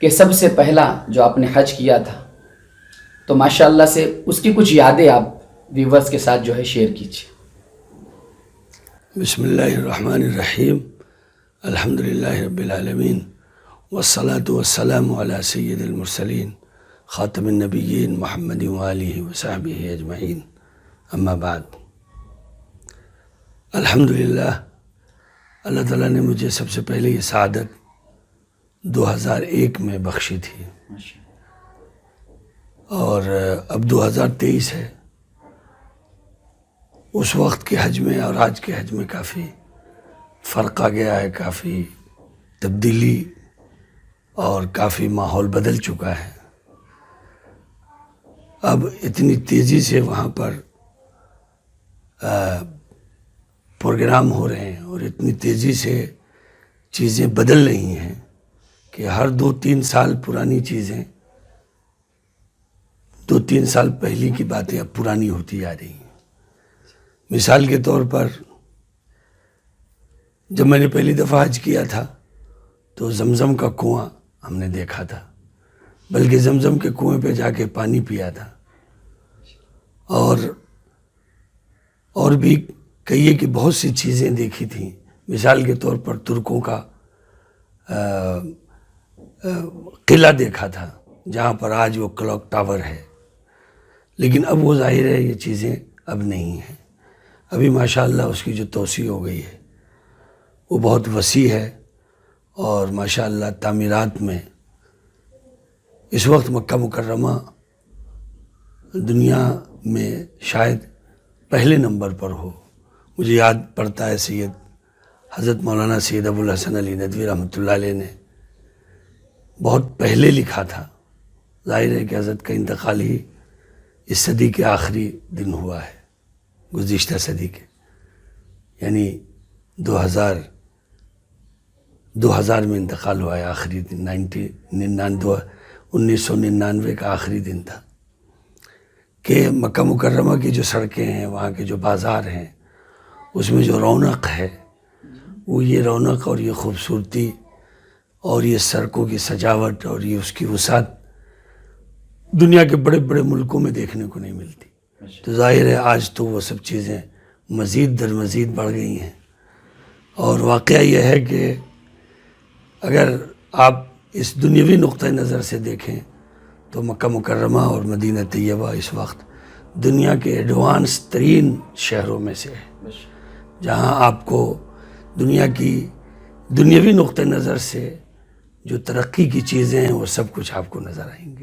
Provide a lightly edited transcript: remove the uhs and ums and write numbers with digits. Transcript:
کہ سب سے پہلا جو آپ نے حج کیا تھا، تو ماشاءاللہ سے اس کی کچھ یادیں آپ ویورز کے ساتھ جو ہے شیئر کیجیے۔ بسم اللہ الرحمن الرحیم، الحمدللہ رب العالمین، والصلاة والسلام علی سید المرسلین خاتم النبیین محمد وآلہ وصحبہ اجمعین، اما بعد۔ الحمدللہ اللہ تعالیٰ نے مجھے سب سے پہلے یہ سعادت 2001 میں بخشی تھی، اور اب 2023 ہے۔ اس وقت کے حج میں اور آج کے حج میں کافی فرق آ گیا ہے، کافی تبدیلی اور کافی ماحول بدل چکا ہے۔ اب اتنی تیزی سے وہاں پر پروگرام ہو رہے ہیں اور اتنی تیزی سے چیزیں بدل رہی ہیں کہ ہر 2-3 سال پرانی چیزیں، 2-3 سال پہلی کی باتیں اب پرانی ہوتی جا رہی ہیں۔ مثال کے طور پر جب میں نے پہلی دفعہ حج کیا تھا تو زمزم کا کنواں ہم نے دیکھا تھا، بلکہ زمزم کے کنویں پہ جا کے پانی پیا تھا، اور بھی کہیے کہ بہت سی چیزیں دیکھی تھیں۔ مثال کے طور پر ترکوں کا قلعہ دیکھا تھا، جہاں پر آج وہ کلاک ٹاور ہے، لیکن اب وہ ظاہر ہے یہ چیزیں اب نہیں ہیں۔ ابھی ماشاءاللہ اس کی جو توسیع ہو گئی ہے وہ بہت وسیع ہے، اور ماشاءاللہ تعمیرات میں اس وقت مکہ مکرمہ دنیا میں شاید پہلے نمبر پر ہو۔ مجھے یاد پڑتا ہے سید حضرت مولانا سید ابو الحسن علی ندوی رحمۃ اللہ علیہ نے بہت پہلے لکھا تھا۔ ظاہر ہے کہ حضرت کا انتقال ہی اس صدی کے آخری دن ہوا ہے، گزشتہ صدی کے، یعنی 2000 میں انتقال ہوا ہے، آخری دن 1999 کا آخری دن تھا، کہ مکہ مکرمہ کی جو سڑکیں ہیں، وہاں کے جو بازار ہیں، اس میں جو رونق ہے، وہ یہ رونق اور یہ خوبصورتی اور یہ سڑکوں کی سجاوٹ اور یہ اس کی وسعت دنیا کے بڑے بڑے ملکوں میں دیکھنے کو نہیں ملتی۔ تو ظاہر ہے آج تو وہ سب چیزیں مزید در مزید بڑھ گئی ہیں، اور واقعہ یہ ہے کہ اگر آپ اس دنیاوی نقطہ نظر سے دیکھیں تو مکہ مکرمہ اور مدینہ طیبہ اس وقت دنیا کے ایڈوانس ترین شہروں میں سے ہے، جہاں آپ کو دنیا کی دنیاوی نقطہ نظر سے جو ترقی کی چیزیں ہیں وہ سب کچھ آپ کو نظر آئیں گے۔